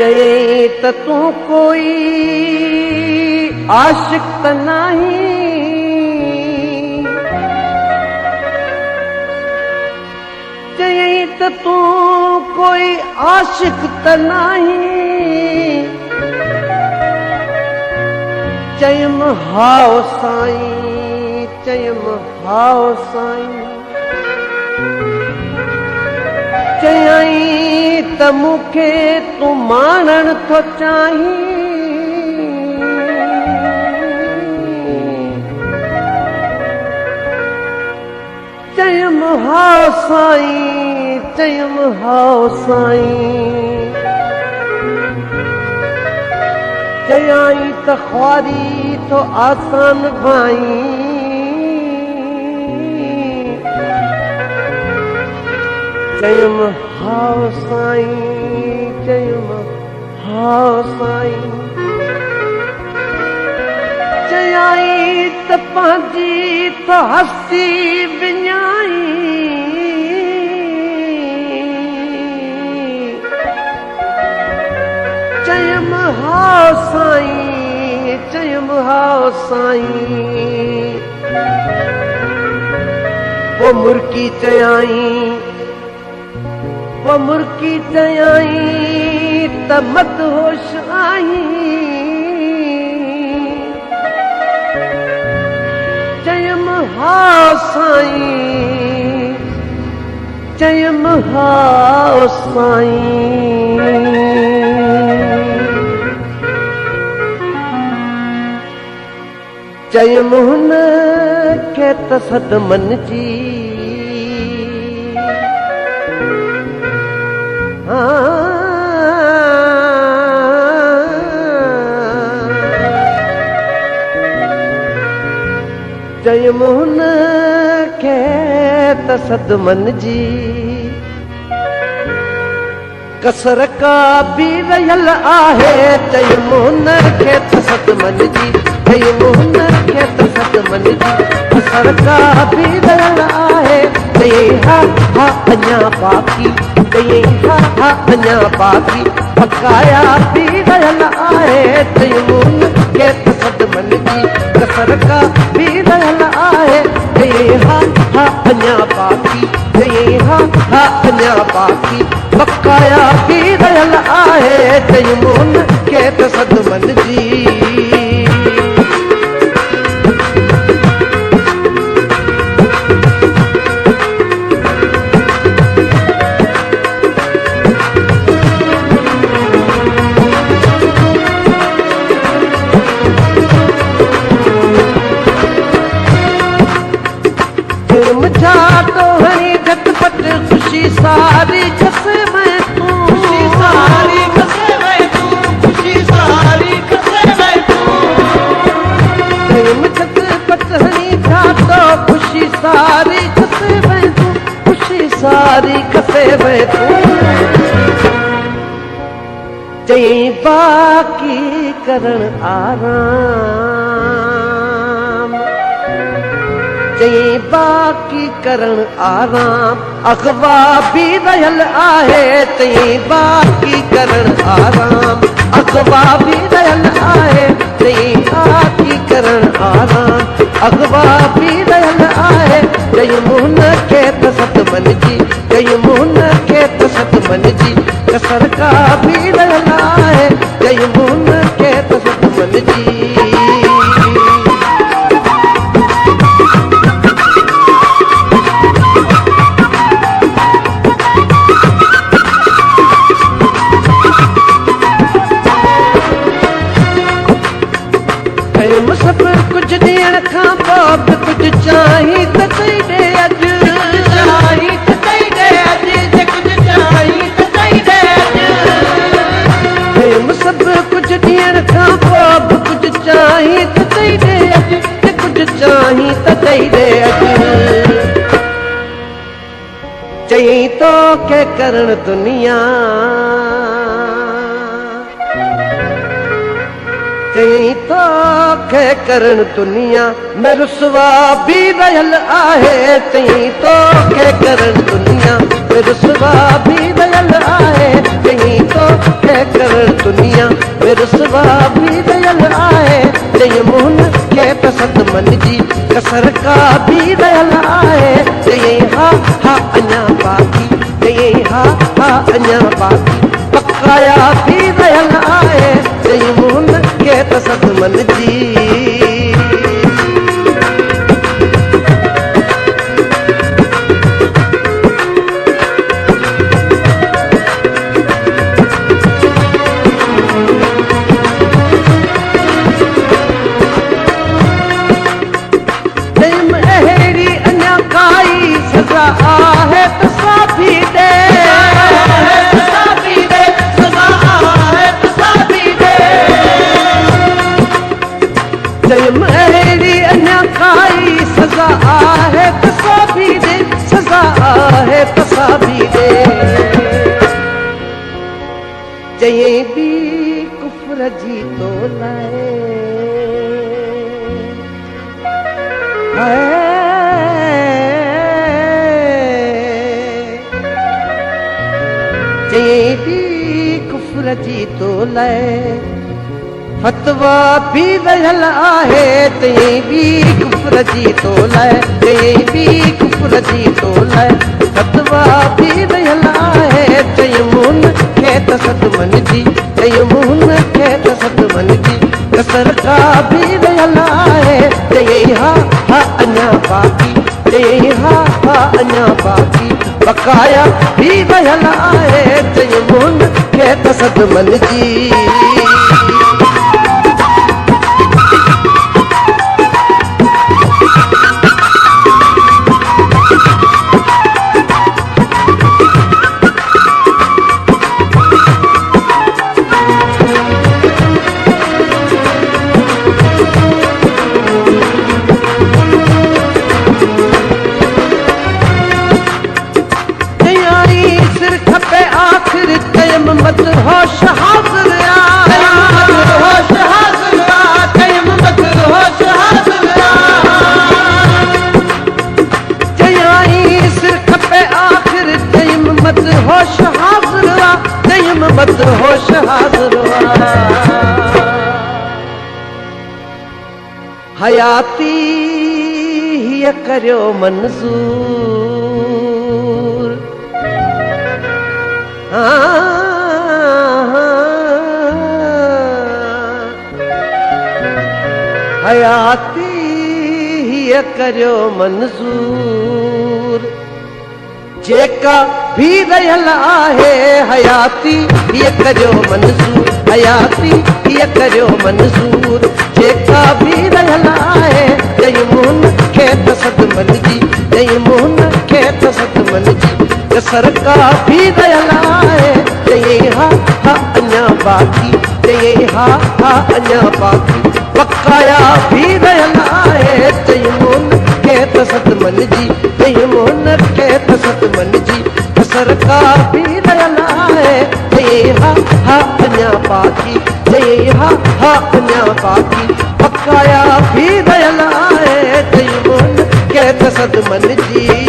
चई त तू कोई आशिक त नहीं, चई त तू कोई आशिक त नहीं, चयम हाओ साईं, चयम हाओ साईं, चयई त मूंखे तूं माणण थो चाहीं, चयम हाओ साईं, चयम हाओ साईं, चयाई त ख्वारी तो आसान भाई, चयम हाओ साईं, चयम हाओ साईं, चयाई त पंहिंजी तो हस्ती विञाई, चयम हाओ साईं, चयम हाओ साईं, वो मुर्की चयाई, वो मुर्की चयाई त मत होश आई, चयम हाओ साईं, चयम हाओ साईं, चयम हुन खे त सदमन जी, चयम हुन खे त सदमन जी, कसर का बि रहियल आहे, चयम हुन खे त सदमन जी, चयम हुन खे त सदमन जी, कसर का बि रहियल आहे, चयई हा हा अञा बाक़ी, चयई हा हा अञा बाक़ी, बकाया बि रहियल आहे, चयम हुन खे त सदमन जी, कसर का बि रहियल आहे, चयई हा हा अञा बाक़ी, चयई हा हा अञा बाक़ी, बकाया बि रहियल आहे, चयम हुन खे त सदमन जी। तो हरी झटपट खुशी सारी खसे मैं तू, खुशी सारी खसे मैं तू, खुशी सारी खसे मैं तू, प्रेम झटपट हरी तो खुशी सारी खसे मैं तू, खुशी सारी खसे मैं तू, चई बाकी करण आराम, चई बाकी करण आराम, अगवा बि रहियल आहे, चई बाकी करण आराम, अगवा बि रहियल आहे, चई बाकी करण आराम, अगवा बि रहियल आहे, चई मुन खे त सदमन जी, चई मुन खे त सदमन जी, कसर का बि रहियल आहे, चई मुन खे त सदमन जी। सब कुछ ॾियण खां पोइ बि कुझु चाही त चई ॾे अॼु, चाही त चई ॾे अॼु, जे कुझु चाही त चई ॾे अॼु, प्रेम सभु कुझु ॾियण खां पोइ बि कुझु चाही त चई ॾे अॼु, जे कुझु चाही त चई ॾे अॼु, चई तोखे करण दुनिया, चई तोखे करण दुनिया में रुसवा बि रहियल आहे, चई तोखे करण दुनिया रुसवा भी दयल आहे चई तो के कर दुनिया में रुसवा भी दयल आहे चई मोहन के त सतमन जी कसर का भी दयल आहे चई हा अञा बाकी चई हा अञा बाकी बकाया भी दयल आहे चई मोहन के त सतमन जी आहे तसा भी दे तसा भी दे सजा आहे तसा भी दे जयम अहिड़ी अञा काई सजा आहे तसा भी दे सजा आहे तसा भी दे जय भी कुफर जी तो लाए चई भी कुफर जी तो लाए फतवा भी दयल आहे चई भी कुफर जी तो लाए चई भी कुफर जी तो लाए फतवा भी दयल आहे चई मोहन के त सतमन जी चई मोहन के त सतमन जी कसर का भी दयल आहे चई हा अञा बाकी चई हा अञा बाकी बकाया भी दयल आहे चई मोहन के त सतमन जी मत होश हाज़िर होश हाज़िर कयम मत होश हाज़िर चयाई सिर खपे आखिर कयम मत होश हाज़िर कयम मत होश हाज़िर हयाती हिय करियो मंज़ूर हयाती हिय करियो मंज़ूर जेका भी दयल आहे हयाती हिय करियो मंज़ूर हयाती हिय करियो मंज़ूर जेका भी दयल आहे चई मोहन के त सतमन जी चई मोहन के त सतमन जी कसर का भी दयल आहे चई हा अञा बाकी चई हा अञा बाकी बकाया भी दयल आहे चई मोहन के त सतमन जी चई मोहन के त सतमन जी कसर का भी दयल आहे चई हा अञा बाकी चई हा अञा बाकी बकाया भी दयल आहे चई मोहन के त सतमन जी